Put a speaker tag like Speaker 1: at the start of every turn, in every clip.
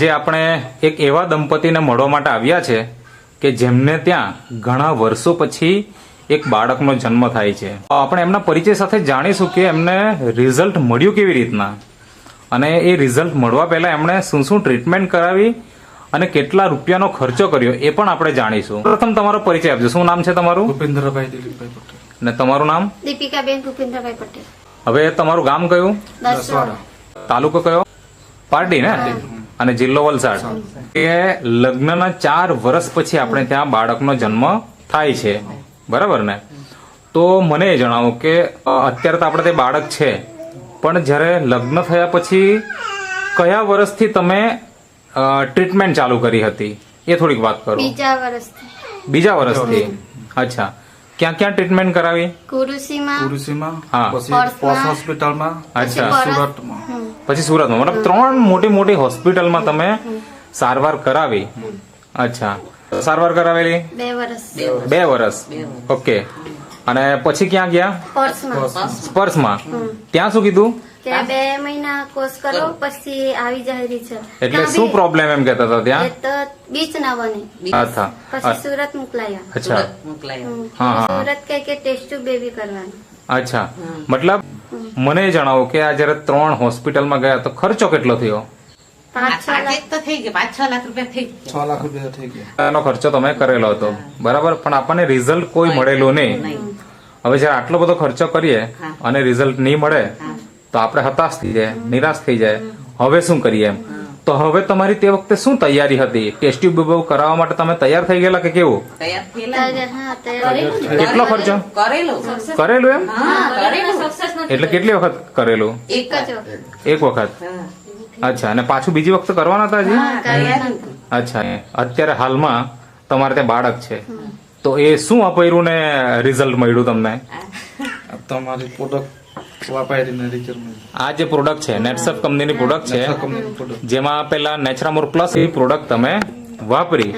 Speaker 1: આજે આપણે એક એવા દંપતીને મળવા માટે આવ્યા છે કે જેમને ત્યાં ઘણા વર્ષો પછી એક બાળકનો જન્મ થાય છે. આપણે એમના પરિચય સાથે જાણીશું કે એમને રિઝલ્ટ મળ્યું કેવી રીતના, અને એ રિઝલ્ટ મળવા પહેલા એમણે શું શું ટ્રીટમેન્ટ કરાવી અને કેટલા રૂપિયાનો ખર્ચો કર્યો એ પણ આપણે જાણીશું. પ્રથમ તમારો પરિચય આપજો. શું નામ છે તમારું?
Speaker 2: ભૂપેન્દ્રભાઈ દિલીપભાઈ પટેલ.
Speaker 1: અને તમારું નામ?
Speaker 3: દીપિકાબેન ભૂપેન્દ્રભાઈ પટેલ.
Speaker 1: હવે તમારું ગામ કયું?
Speaker 3: દસવાડા.
Speaker 1: તાલુકો કયો? પારડી ને? અને જિલ્લો વલસાડ. એ લગ્નના 4 વર્ષ પછી આપણે ત્યાં બાળકનો જન્મ થાય છે, બરાબર ને? તો મને એ જણાવો કે અત્યારે તો આપણે તે બાળક છે, પણ જ્યારે લગ્ન થયા પછી કયા વર્ષથી તમે ટ્રીટમેન્ટ ચાલુ કરી હતી એ થોડીક વાત કરો. બીજા વર્ષથી. અચ્છા, ક્યાં ક્યાં ટ્રીટમેન્ટ કરાવી?
Speaker 3: કુરુસીમાં,
Speaker 1: હા,
Speaker 2: પછી પોસ્ટ હોસ્પિટલમાં,
Speaker 1: અચ્છા,
Speaker 2: સુરતમાં.
Speaker 1: પછી સુરતમાં. મતલબ 3 મોટી મોટી હોસ્પિટલમાં તમે સારવાર કરાવી. અચ્છા, સારવાર કરાવેલી 2 વર્ષ. ઓકે. અને પછી ક્યાં ગયા? સ્પર્શમાં. ત્યાં શું કીધું?
Speaker 3: કે 2 મહિના કોર્સ કરો પછી આવી જાય રિઝલ્ટ.
Speaker 1: એટલે શું પ્રોબ્લેમ એમ કહેતા હતા ત્યાં?
Speaker 3: તો બીચ ના બને.
Speaker 1: અચ્છા,
Speaker 3: પછી સુરત મોકલાયા.
Speaker 1: અચ્છા, હા, હા.
Speaker 3: સુરત કે ટેસ્ટ ટ્યુબ બેબી કરવાનું.
Speaker 1: અચ્છા, મતલબ મને જણાવો કે આ જયારે 3 હોસ્પિટલમાં ગયા તો ખર્ચો કેટલો થયો?
Speaker 3: 5-6 લાખ
Speaker 4: તો થઈ ગયા, 5-6 લાખ રૂપિયા થઈ ગયા.
Speaker 2: 6 લાખ રૂપિયા થઈ ગયા.
Speaker 1: એનો ખર્ચો તમે કરેલો હતો, બરાબર, પણ આપણને રિઝલ્ટ કોઈ મળેલું નહીં. હવે જયારે આટલો બધો ખર્ચો કરીએ અને રિઝલ્ટ નહીં મળે તો આપણે હતાશ થઈ જાય, નિરાશ થઈ જાય. હવે શું કરીએ એમ? તો હવે તમારી તે વખતે શું તૈયારી હતી? ટેસ્ટ ટ્યુબ કરાવવા માટે તમે તૈયાર થઈ ગયેલા કે કેવું?
Speaker 4: તૈયાર થયેલા.
Speaker 3: હા તૈયાર.
Speaker 1: કેટલો ખર્ચો કરેલું એમ? એટલે કેટલી વખત કરેલું?
Speaker 3: એક જ વખત.
Speaker 1: એક વખત. અચ્છા, અને પાછું બીજી વખત કરવાના હતા હજી? અચ્છા, અત્યારે હાલમાં તમારે ત્યાં બાળક છે, તો એ શું અપાયું ને રિઝલ્ટ મળ્યું તમને?
Speaker 2: તમારી પ્રોડક્ટ વાપરીને રિઝલ્ટ મળ્યું.
Speaker 1: આ જે પ્રોડક્ટ છે નેટસર્ફ કંપનીની પ્રોડક્ટ છે,
Speaker 2: કંપનીની પ્રોડક્ટ.
Speaker 1: જેમાં પેલા નેચરામોર પ્લસ એ પ્રોડક્ટ તમે વાપરી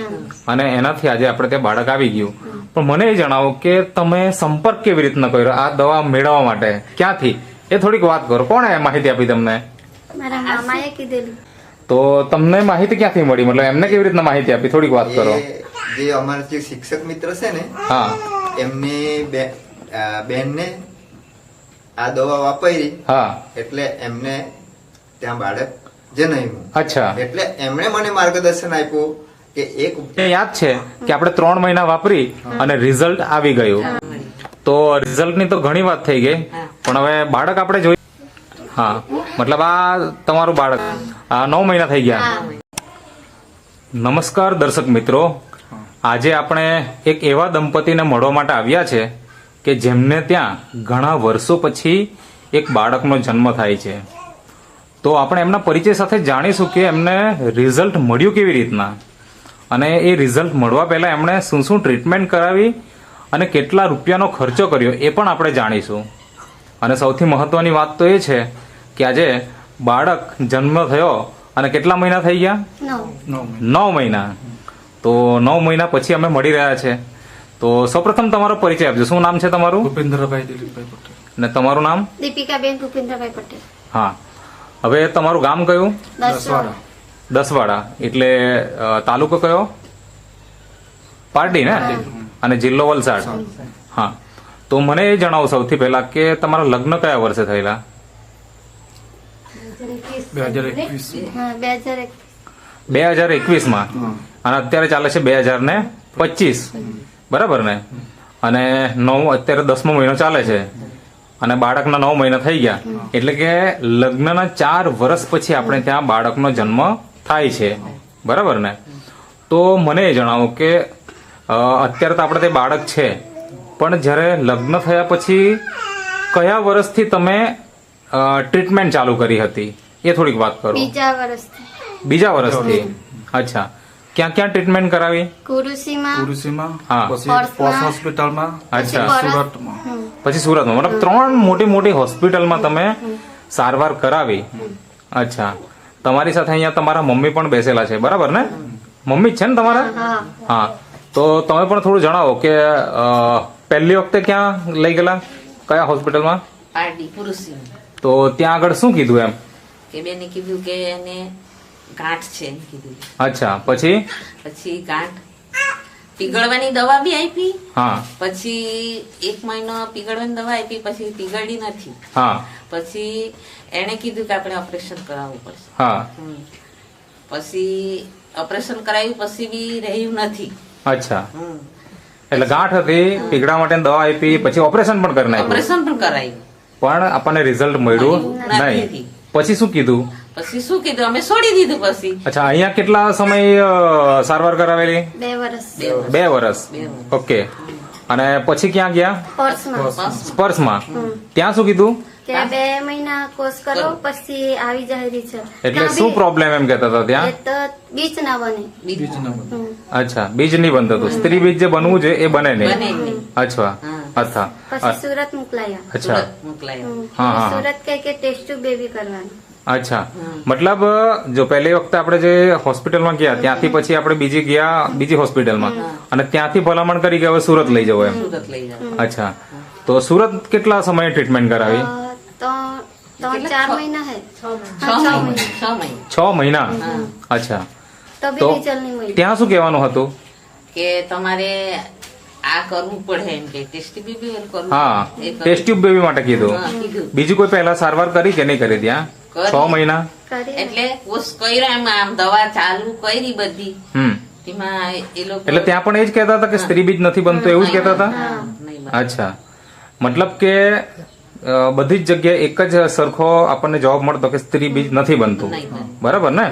Speaker 1: અને એનાથી આજે આપણે ત્યાં બાળક આવી ગયું. પણ મને એ જણાવો કે તમે સંપર્ક કેવી રીતના કર્યો આ દવા મેળવવા માટે? ક્યાંથી એ થોડીક વાત કરો. કોણે માહિતી આપી તમને?
Speaker 3: મારા મામાએ કીધેલું.
Speaker 1: તો તમને માહિતી ક્યાંથી મળી? મતલબ એમને કેવી રીતના માહિતી આપી? થોડીક વાત કરો.
Speaker 5: જે અમારા જે શિક્ષક મિત્ર છે ને,
Speaker 1: હા,
Speaker 5: એમની બેનને આ દવા વાપરી,
Speaker 1: હા,
Speaker 5: એટલે એમને ત્યાં બાળક જન્મ્યું.
Speaker 1: અચ્છા.
Speaker 5: એટલે એમણે મને માર્ગદર્શન આપ્યું કે એક
Speaker 1: એ યાદ છે કે આપણે 3 મહિના વાપરી અને રિઝલ્ટ આવી ગયું. તો રિઝલ્ટની તો ઘણી વાત થઈ ગઈ, પણ હવે બાળક આપણે જોઈ. હા, મતલબ આ તમારું બાળક 9 મહિના થઈ ગયા. નમસ્કાર દર્શક મિત્રો, આજે આપણે એક એવા દંપતીને મળવા માટે આવ્યા છે કે જેમને ત્યાં ઘણા વર્ષો પછી એક બાળકનો જન્મ થાય છે. તો આપણે એમના પરિચય સાથે જાણીશું કે એમને રિઝલ્ટ મળ્યું કેવી રીતના, અને એ રિઝલ્ટ મળવા પહેલા એમણે શું શું ટ્રીટમેન્ટ કરાવી અને કેટલા રૂપિયાનો ખર્ચો કર્યો એ પણ આપણે જાણીશું. અને સૌથી મહત્વની વાત તો એ છે કે આજે બાળક જન્મ થયો અને કેટલા મહિના થઈ ગયા? 9 મહિના. તો 9 મહિના પછી અમે મળી રહ્યા છે. તો સૌપ્રથમ તમારો પરિચય આપજો. શું નામ છે તમારું?
Speaker 2: ભૂપેન્દ્રભાઈ દિલીપભાઈ પટેલ.
Speaker 1: અને તમારું નામ?
Speaker 3: દીપિકાબેન ભૂપેન્દ્રભાઈ પટેલ.
Speaker 1: હા. હવે તમારું ગામ કયું?
Speaker 3: દસવાડા.
Speaker 1: દસવાડા. એટલે તાલુકો કયો? પારડી ને? અને જિલ્લો વલસાડ. હા. તો મને એ જણાવો સૌથી પહેલા કે તમારા લગ્ન કયા વર્ષે થયેલા?
Speaker 2: 2021.
Speaker 3: હા 2021.
Speaker 1: 2021માં. અને અત્યારે ચાલે છે 2025, બરાબર ને? અને અત્યારે 10મો મહિનો ચાલે છે અને બાળકના 9 મહિના થઈ ગયા. એટલે કે લગ્નના 4 વર્ષ પછી આપણે ત્યાં બાળકનો જન્મ થાય છે, બરાબર ને? તો મને એ જણાવો કે અત્યારે તો આપણે તે બાળક છે, પણ જ્યારે લગ્ન થયા પછી કયા વર્ષથી તમે ટ્રીટમેન્ટ ચાલુ કરી હતી એ થોડીક વાત કરો. બીજા વર્ષથી. અચ્છા, ક્યાં ક્યાં ટ્રીટમેન્ટ કરાવી?
Speaker 3: કુરુસીમાં,
Speaker 1: હા,
Speaker 2: પછી પોસ્ટ હોસ્પિટલમાં,
Speaker 1: અચ્છા,
Speaker 2: સુરતમાં.
Speaker 1: પછી સુરતમાં. મતલબ 3 મોટી મોટી હોસ્પિટલમાં તમે સારવાર કરાવી. અચ્છા, તમારી સાથે અહીંયા તમારા મમ્મી પણ બેસેલા છે, બરાબર ને? મમ્મી જ છે ને તમારા? હા. તો તમે પણ થોડું જણાવો કે પહેલી વખતે ક્યાં લઈ ગયેલા, કયા હોસ્પિટલમાં?
Speaker 4: પારડી પુરુષી.
Speaker 1: તો ત્યાં આગળ શું કીધું એમ?
Speaker 4: કે બેને કીધું કે એને ગાંઠ છે એમ કીધું.
Speaker 1: અચ્છા પછી
Speaker 4: પછી ગાંઠ પીગળવાની દવા બી આપી.
Speaker 1: હા
Speaker 4: પછી 1 મહિનો પીગળવાની દવા આપી, પછી પીગળી નથી.
Speaker 1: હા
Speaker 4: પછી એને કીધું કે આપણે ઓપરેશન કરાવવું પડશે.
Speaker 1: હા
Speaker 4: હમ. પછી ઓપરેશન કરાવ્યું પછી બી રહ્યું નથી.
Speaker 1: અચ્છા
Speaker 4: હમ.
Speaker 1: એટલે ગાંઠ હતી, પીગળા માટે દવા આપી, પછી ઓપરેશન પણ કરી નાખ્યું,
Speaker 4: ઓપરેશન પણ કરાવ્યું.
Speaker 1: પણ આપણને રિઝલ્ટ મળ્યું
Speaker 4: નથી.
Speaker 1: નહીં. પછી શું કીધું?
Speaker 4: પછી શું કીધું, અમે છોડી દીધું. પછી
Speaker 1: અચ્છા, અહીંયા કેટલા સમય સારવાર કરાવેલી?
Speaker 3: 2 વર્ષ
Speaker 1: 2 વર્ષ. ઓકે. અને પછી ક્યાં ગયા?
Speaker 3: કોર્સમાં
Speaker 1: સ્પર્શમાં. ત્યાં શું કીધું?
Speaker 3: કે 2 મહિના કોર્સ કરો પછી આવી જાય રિઝલ્ટ.
Speaker 1: એટલે શું પ્રોબ્લેમ એમ કહેતા હતા ત્યાં?
Speaker 3: એ તો બીજ ના બને.
Speaker 2: બીજ નંબર
Speaker 3: હમ.
Speaker 1: અચ્છા, બીજ નહીં બનતું હતું. સ્ત્રી બીજ જે બનવું છે એ બને
Speaker 4: બને
Speaker 1: નહીં.
Speaker 4: નહીં.
Speaker 1: અચ્છા અચ્છા
Speaker 3: પછી સુરત મોકલાયા.
Speaker 1: અચ્છા
Speaker 4: સુરત મોકલાયા.
Speaker 3: હમ.
Speaker 1: હા, હા.
Speaker 3: સુરત કહે કે ટેસ્ટ ટ્યુબ બેબી કરવાનું.
Speaker 1: અચ્છા, મતલબ જો પહેલી વખતે આપણે જે હોસ્પિટલમાં ગયા ત્યાંથી પછી આપણે બીજી હોસ્પિટલમાં, અને ત્યાંથી ભલામણ કરી કે હવે સુરત લઈ જવો એમ.
Speaker 4: સુરત લઈ જાવ.
Speaker 1: અચ્છા, તો સુરત કેટલા સમયે ટ્રીટમેન્ટ કરાવી?
Speaker 3: તો 3-4 મહિના હે.
Speaker 4: 6 મહિના.
Speaker 1: 6 મહિના. અચ્છા,
Speaker 3: તો બી
Speaker 1: તો
Speaker 3: રિઝલ્ટ નહીં મળ્યું.
Speaker 1: ત્યાં શું કહેવાનું હતું?
Speaker 4: કે તમારે આ કરવું પડે એમ કે ટેસ્ટ બેબી કરવું.
Speaker 1: હા,
Speaker 4: એ કરવું.
Speaker 1: ટેસ્ટ ટ્યુબ બેબી માટે કીધું.
Speaker 4: હા, કીધું.
Speaker 1: બીજી કોઈ પહેલા સારવાર કરી કે નહીં કરી ત્યાં?
Speaker 4: કરી.
Speaker 1: 6 મહિના.
Speaker 3: કરી
Speaker 4: એટલે કોર્સ કર્યો એમ, આમ દવા ચાલુ કરી બધી.
Speaker 1: હમ
Speaker 4: તેમાં એ લોકો
Speaker 1: એટલે ત્યાં પણ એ જ કહેતા હતા કે સ્ત્રી બીજ નથી બનતું, એવું જ કહેતા હતા?
Speaker 4: નહીં બને.
Speaker 1: અચ્છા, મતલબ કે બધી જ જગ્યાએ એક જ સરખો આપણને જવાબ મળતો કે સ્ત્રી બીજ નથી બનતું,
Speaker 4: નહીં બને.
Speaker 1: બરાબર ને?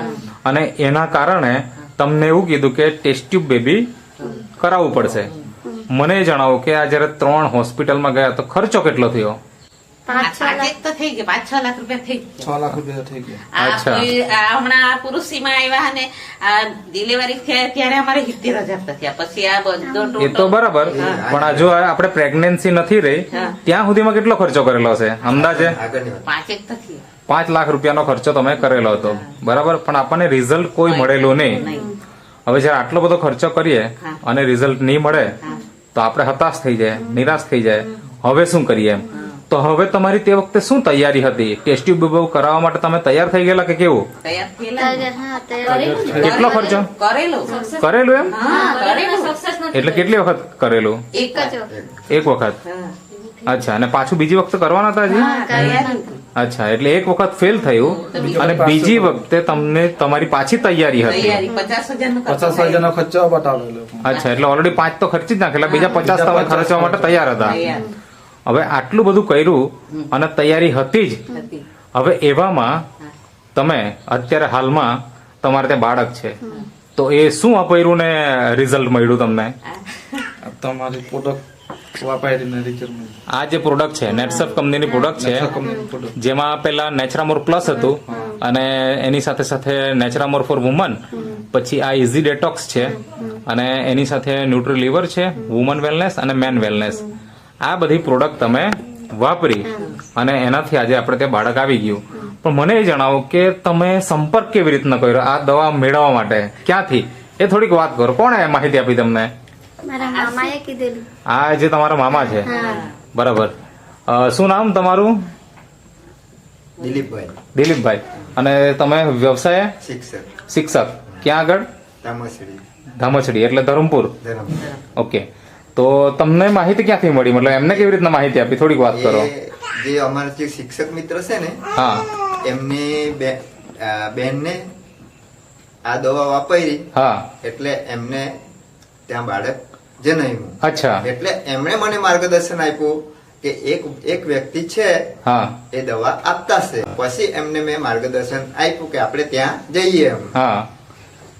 Speaker 1: અને એના કારણે તમને એવું કીધું કે ટેસ્ટ ટ્યુબ બેબી કરાવવું પડશે. મને જણાવો કે આ જયારે 3 હોસ્પિટલમાં ગયા તો ખર્ચો કેટલો થયો?
Speaker 3: 5-6 લાખ.
Speaker 4: પાંચેક તો થઈ ગયા, 5-6 લાખ રૂપિયા થઈ ગયા.
Speaker 2: 6 લાખ રૂપિયા થઈ ગયા.
Speaker 4: આ
Speaker 1: અચ્છા.
Speaker 4: હમણાં આ પુરુષીમાં આવ્યા અને આ ડિલિવરી થયા ત્યારે અમારે 70,000 થયા. પછી આ બધો
Speaker 1: એ તો બરાબર, પણ આ જો આપણે પ્રેગ્નન્સી નથી રહી ત્યાં સુધીમાં કેટલો ખર્ચો કરેલો હશે અંદાજે?
Speaker 5: આગળની વાત
Speaker 4: 5 તો થયા.
Speaker 1: 5 લાખ રૂપિયાનો ખર્ચો તમે કરેલો હતો, બરાબર, પણ આપણને રિઝલ્ટ કોઈ મળેલું નહીં. હવે જયારે આટલો બધો ખર્ચો કરીએ અને રિઝલ્ટ નહીં મળે તો આપણે હતાશ થઈ જાય, નિરાશ થઈ જાય. હવે શું કરીએ એમ? તો હવે તમારી તે વખતે શું તૈયારી હતી? ટેસ્ટ ટ્યુબ કરાવવા માટે તમે તૈયાર થઈ ગયેલા કે કેવું?
Speaker 4: તૈયાર થયેલા.
Speaker 3: હા તૈયાર.
Speaker 1: કેટલો ખર્ચો
Speaker 4: કરેલો.
Speaker 1: કરેલું એમ?
Speaker 4: હા, કરેલો.
Speaker 1: એટલે કેટલી વખત કરેલું?
Speaker 4: એક જ.
Speaker 1: એક વખત.
Speaker 4: હા.
Speaker 1: અચ્છા, અને પાછું બીજી વખતે કરવાના હતા હજી?
Speaker 4: હા, તૈયાર હતું.
Speaker 1: અચ્છા, એટલે એક વખત ફેલ થયું અને બીજી વખતે તમને તમારી પાછી તૈયારી હતી.
Speaker 4: તૈયારી 50,000 નું
Speaker 2: 50,000 નો ખર્ચો બતાવેલો.
Speaker 1: અચ્છા, એટલે ઓલરેડી 5 તો ખર્ચી જ નાખેલા, બીજા 50 તમે ખર્ચવા માટે તૈયાર હતા.
Speaker 4: તૈયાર
Speaker 1: હવે આટલું બધું કર્યું અને તૈયારી હતી જ.
Speaker 4: હતી.
Speaker 1: હવે એવામાં તમે અત્યારે હાલમાં તમારે ત્યાં બાળક છે, તો એ શું અપાયું ને રિઝલ્ટ મળ્યું તમને?
Speaker 2: આ તમારી પ્રોડક્ટ વાપરીને રિઝલ્ટ મળ્યું.
Speaker 1: આ જે પ્રોડક્ટ છે નેટસર્ફ કંપનીની પ્રોડક્ટ છે,
Speaker 2: કંપનીનું પ્રોડક્ટ.
Speaker 1: જેમાં પેલા નેચરામોર પ્લસ હતું અને એની સાથે સાથે નેચરામોર ફોર વુમન, પછી આ ઇઝી ડેટોક્સ છે, અને એની સાથે ન્યુટ્રી લીવર છે, વુમન વેલનેસ અને મેન વેલનેસ. આ બધી પ્રોડક્ટ તમે વાપરી અને એનાથી આજે આપણે ત્યાં બાળક આવી ગયું. પણ મને એ જણાવો કે તમે સંપર્ક કેવી રીતના કર્યો આ દવા મેળવવા માટે? ક્યાંથી? એ થોડીક વાત કરો. કોણે માહિતી આપી તમને?
Speaker 3: મારા મામાએ કીધેલું.
Speaker 1: આ જે તમારા મામા છે, બરાબર. શું નામ તમારું?
Speaker 5: દિલીપભાઈ
Speaker 1: દિલીપભાઈ. અને તમે વ્યવસાય?
Speaker 5: શિક્ષક
Speaker 1: શિક્ષક. ક્યાં આગળ?
Speaker 5: તામસડી
Speaker 1: ધામછડી એટલે ધરમપુર.
Speaker 5: ધરમ
Speaker 1: ઓકે, તો તમને માહિતી ક્યાંથી મળી? મતલબ એમને કેવી રીતના માહિતી આપી? થોડીક વાત કરો.
Speaker 5: જે અમારા જે શિક્ષક મિત્ર છે ને
Speaker 1: હા
Speaker 5: એમની બેનને આ દવા વાપરી
Speaker 1: હા.
Speaker 5: એટલે એમને ત્યાં બાળક જન્મ્યું.
Speaker 1: અચ્છા.
Speaker 5: એટલે એમણે મને માર્ગદર્શન આપ્યું કે એક વ્યક્તિ છે
Speaker 1: હા
Speaker 5: એ દવા આપતા છે. પછી એમને મેં માર્ગદર્શન આપ્યું કે આપણે ત્યાં જઈએ એમ.
Speaker 1: હા,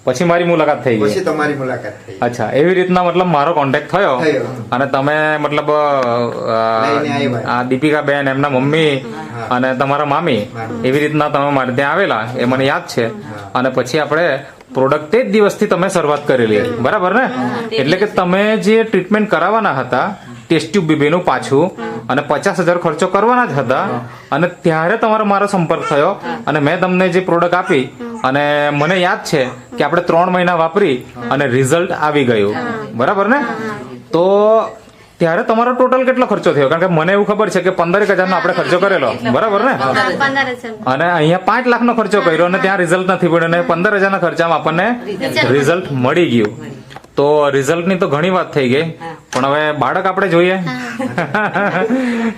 Speaker 1: પછી મારી મુલાકાત થઈ
Speaker 5: પછી
Speaker 1: ગઈ.
Speaker 5: તમારી મુલાકાત થઈ.
Speaker 1: અચ્છા, એવી રીતના મતલબ મારો કોન્ટેક્ટ થયો
Speaker 5: થયો.
Speaker 1: અને તમે મતલબ
Speaker 5: લઈને આવ્યા.
Speaker 1: આ દીપિકા બેન, એમના મમ્મી અને તમારા મામી, એવી રીતના તમે મારે ત્યાં આવેલા, એ મને યાદ છે. અને પછી આપણે પ્રોડક્ટ તે જ દિવસથી તમે શરૂઆત કરેલી, બરાબર ને? એટલે કે તમે જે ટ્રીટમેન્ટ કરાવવાના હતા ટેસ્ટ ટ્યુબ બેબીનું પાછું, અને 50,000 ખર્ચો કરવાના જ હતા, અને ત્યારે તમારો મારો સંપર્ક થયો અને મેં તમને જે પ્રોડક્ટ આપી, અને મને યાદ છે કે આપણે 3 મહિના વાપરી અને રિઝલ્ટ આવી ગયું, બરાબર ને? તો ત્યારે તમારો ટોટલ કેટલો ખર્ચો થયો? કારણ કે મને એવું ખબર છે કે 15,000 નો આપણે ખર્ચો કરેલો, બરાબર ને?
Speaker 3: હા, 15,000.
Speaker 1: અને અહીંયા 5 લાખનો ખર્ચો કર્યો અને ત્યાં રિઝલ્ટ નથી પડ્યો અને 15,000 ના ખર્ચામાં આપણને રિઝલ્ટ મળી ગયું. તો રિઝલ્ટની તો ઘણી વાત થઈ ગઈ, પણ હવે બાળક આપણે જોઈએ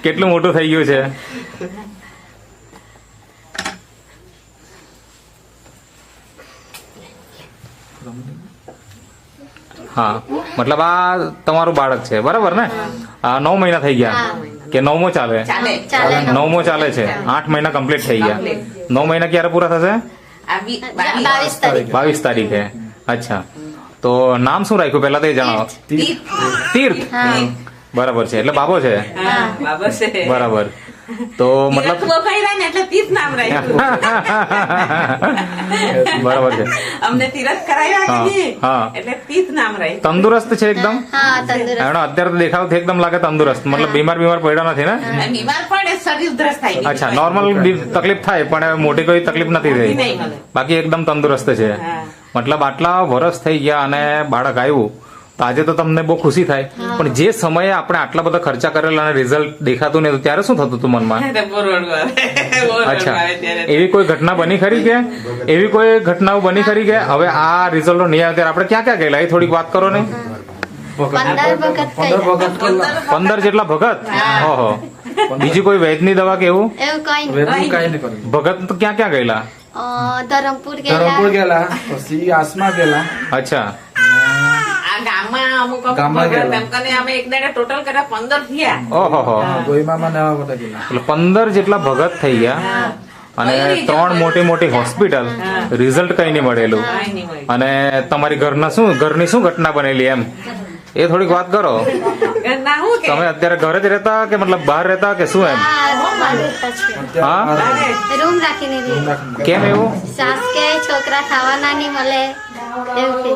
Speaker 1: કેટલું મોટું થઈ ગયું છે. હા, મતલબ આ તમારું બાળક છે, બરાબર ને? આ 9 મહિના થઈ ગયા કે 9મો ચાલે?
Speaker 4: ચાલે
Speaker 3: ચાલે.
Speaker 1: 9મો ચાલે છે. 8 મહિના કમ્પ્લીટ થઈ ગયા. 9 મહિના ક્યારે પૂરા થશે?
Speaker 4: આ
Speaker 3: 22 તારીખ.
Speaker 1: 22 તારીખે. અચ્છા, તો નામ શું રાખ્યું પેલા તો એ જણાવો. તીર્થ. બરાબર છે, એટલે બાબો છે.
Speaker 4: બાબા છે.
Speaker 1: બરાબર. તો મતલબ
Speaker 4: તીર્થ બફાયરા ને એટલે તીર્થ નામ રાખ્યું.
Speaker 1: બરાબર છે.
Speaker 4: અમને તીરથ કરાવ્યા કે નહીં?
Speaker 1: હા.
Speaker 4: એટલે તીર્થ નામ રાખ્યું.
Speaker 1: તંદુરસ્ત છે એકદમ?
Speaker 3: હા, તંદુરસ્ત.
Speaker 1: એનો અત્યારે તો દેખાવથી એકદમ લાગે તંદુરસ્ત, મતલબ બીમાર પડ્યા નથી ને?
Speaker 4: અને બીમાર પડે શરીર ઉધરસ થાય.
Speaker 1: અચ્છા, નોર્મલ તકલીફ થાય પણ મોટી કોઈ તકલીફ નથી થઈ,
Speaker 4: નહીં મળે.
Speaker 1: બાકી એકદમ તંદુરસ્ત છે.
Speaker 4: હા.
Speaker 1: મતલબ આટલા વર્ષ થઈ ગયા અને બાળક આવ્યું તો આજે તો તમને બહુ ખુશી થાય, પણ જે સમયે આપણે આટલા બધા ખર્ચા કરેલા અને રિઝલ્ટ દેખાતું નહીં ત્યારે શું થતું હતું મનમાં? અચ્છા, એવી કોઈ ઘટના બની ખરી કે એવી કોઈ ઘટનાઓ બની ખરી કે હવે આ રિઝલ્ટો નહીં આવે ત્યારે આપણે ક્યાં ક્યાં ગયેલા એ થોડીક વાત કરો ને.
Speaker 3: 15 વખત
Speaker 1: 15 જેટલા ભગત? ઓહો. બીજી કોઈ વૈદની દવા કે એવું?
Speaker 3: એવું કઈ નહીં.
Speaker 2: વેદનું કાંઈ નહીં કર્યું.
Speaker 1: ભગત તો ક્યાં ક્યાં ગયેલા?
Speaker 3: ધરમપુર
Speaker 2: ધરમપુર
Speaker 3: ગયેલા.
Speaker 2: ગયેલા, પછી આસમા ગયેલા,
Speaker 1: અચ્છા.
Speaker 4: આ ગામમાં અમુક
Speaker 2: ગામમાં
Speaker 4: ભગત
Speaker 2: ગયેલા.
Speaker 4: એમ કરીને અમે એક દાડે ટોટલ કર્યા 15 થયા.
Speaker 1: ઓહો.
Speaker 2: ગોઈમામાં ને આવા બધા ગયેલા.
Speaker 1: એટલે 15 જેટલા ભગત થઈ ગયા અને 3 મોટી મોટી હોસ્પિટલ, રિઝલ્ટ કઈ નહીં મળેલું.
Speaker 4: કાંઈ નહીં હોય.
Speaker 1: અને તમારી ઘરની શું ઘટના બનેલી એમ એ થોડીક વાત કરો.
Speaker 4: ના હું કે
Speaker 1: તમે અત્યારે ઘરે જ રહેતા કે મતલબ બહાર રહેતા કે શું એમ?
Speaker 3: હા, રૂમમાં રહેતા છે.
Speaker 1: હા?
Speaker 3: રૂમ રાખીને રહીએ.
Speaker 1: કેમ એવું?
Speaker 3: સાસ કે છોકરા ખાવાના નહીં મળે એવું કે.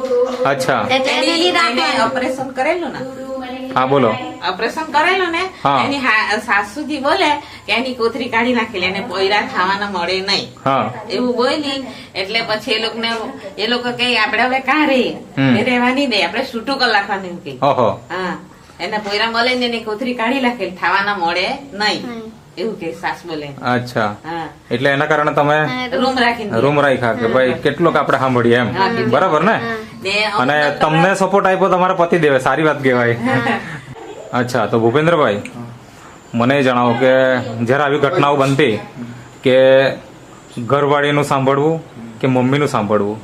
Speaker 1: અચ્છા,
Speaker 3: એટલે એને નહીં
Speaker 4: એને
Speaker 3: રાખવાનું.
Speaker 4: ઓપરેશન કરેલું ને
Speaker 1: હા બોલો.
Speaker 4: ઓપરેશન કરેલું ને
Speaker 1: હા.
Speaker 4: એની સાસુજી બોલે કે એની કોથરી કાઢી નાખેલી એને પોયરા ખાવાના મળે નહીં
Speaker 1: હા.
Speaker 4: એવું બોલી એટલે પછી એ લોકો કઈ આપણે હવે કાં રહીએ
Speaker 1: હમ.
Speaker 4: એ રહેવાની નહીં આપણે છૂટું કરી નાખવાનું એમ કે
Speaker 1: ઓહો.
Speaker 4: હા એને પોયરા મળે ને એની કોથરી કાઢી નાખેલી ખાવાના મળે નહીં
Speaker 3: નહીં.
Speaker 4: એવું કે સાસ બોલે
Speaker 1: અચ્છા,
Speaker 4: હા
Speaker 1: એટલે એના કારણે તમે
Speaker 4: રૂમ રાખીને
Speaker 1: રૂમ રાખ્યા કે ભાઈ કેટલોક આપણે સાંભળીએ એમ,
Speaker 4: હા, કીધું.
Speaker 1: બરાબર ને?
Speaker 4: ને
Speaker 1: અને તમને સપોર્ટ આપ્યો તમારા પતિ દેવે, સારી વાત કહેવાય. અચ્છા, તો ભૂપેન્દ્રભાઈ મને એ જણાવો કે જ્યારે આવી ઘટનાઓ બનતી કે ઘરવાળીનું સાંભળવું કે મમ્મીનું સાંભળવું,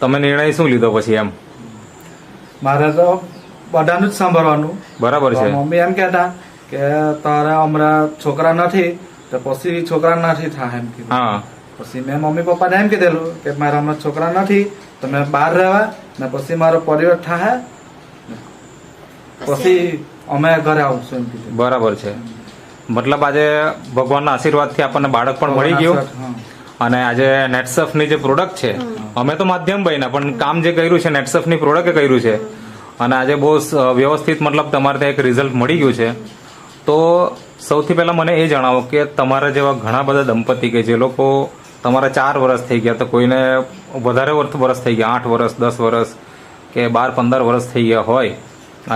Speaker 1: તમે નિર્ણય શું લીધો પછી એમ?
Speaker 2: મારે તો બધાનું જ સાંભળવાનું.
Speaker 1: બરાબર છે.
Speaker 2: તો મમ્મી એમ કહેતા કે તારા હમણાં છોકરા નથી તો પછી છોકરા નથી થાય એમ કીધું.
Speaker 1: હા.
Speaker 2: પછી મેં મમ્મી પપ્પાને એમ કીધેલું કે મારા હમણાં છોકરા નથી તો મેં બહાર રહેવા ને પછી મારો પરિવાર થાય પછી અમે ઘરે આવશું એમ કીધું.
Speaker 1: બરાબર છે. મતલબ આજે ભગવાનના આશીર્વાદથી આપણને બાળક પણ મળી ગયું
Speaker 2: હા.
Speaker 1: અને આજે નેટસફની જે પ્રોડક્ટ છે, અમે તો માધ્યમ બન્યા પણ કામ જે કર્યું છે નેટસફની પ્રોડક્ટે કર્યું છે અને આજે બહુ વ્યવસ્થિત મતલબ તમારે ત્યાં એક રિઝલ્ટ મળી ગયું છે. તો સૌથી પહેલા મને એ જણાવો કે તમારા જેવા ઘણા બધા દંપતી કે જે લોકો તમારા 4 વર્ષ થઈ ગયા, તો કોઈને વધારે વર્ષ થઈ ગયા, 8 વર્ષ 10 વર્ષ કે 12-15 વર્ષ થઈ ગયા હોય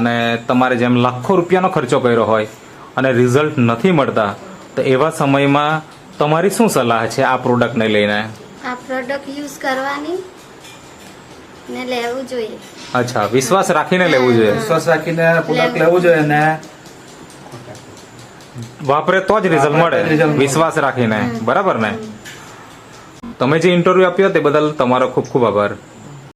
Speaker 1: અને તમારે જેમ લાખો રૂપિયાનો ખર્ચો કર્યો હોય અને રિઝલ્ટ નથી મળતા, તો એવા સમયમાં તમારી શું સલાહ છે આ પ્રોડક્ટને લઈને?
Speaker 3: આ પ્રોડક્ટ યુઝ કરવાની ને લેવું જોઈએ.
Speaker 1: અચ્છા, વિશ્વાસ રાખીને લેવું જોઈએ.
Speaker 2: વિશ્વાસ રાખીને પ્રોડક્ટ લેવું જોઈએ ને
Speaker 1: વાપરે તો જ રિઝલ્ટ મળે, વિશ્વાસ રાખીને, બરાબર ને? તમે જે ઇન્ટરવ્યુ આપ્યો તે બદલ તમારો ખૂબ ખૂબ આભાર.